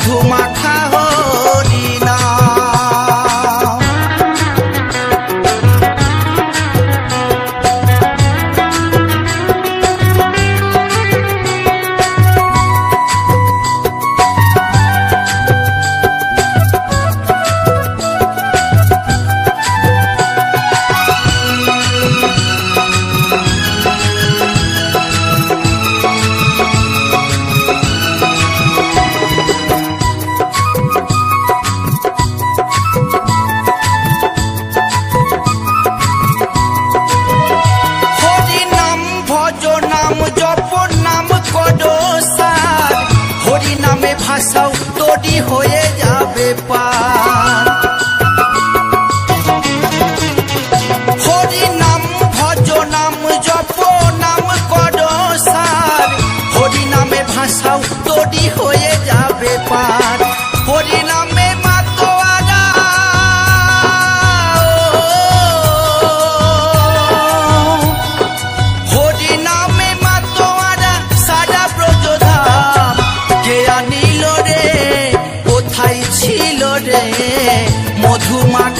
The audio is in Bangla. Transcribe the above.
মধু মাখা হরি নাম। ভাষাও তৈরি হয়ে যাবে পার। হরি নাম ভজ নাম জপ নাম কর সার, হরি নামে ভাষাও তৈরি হয়ে যাবে পার। হরি নামে মাতোয়ারা হরি নামে মাতোয়ারা সারা ব্রজধাম কে আনিল রে, কোথায় ছিল রে মধু মাখা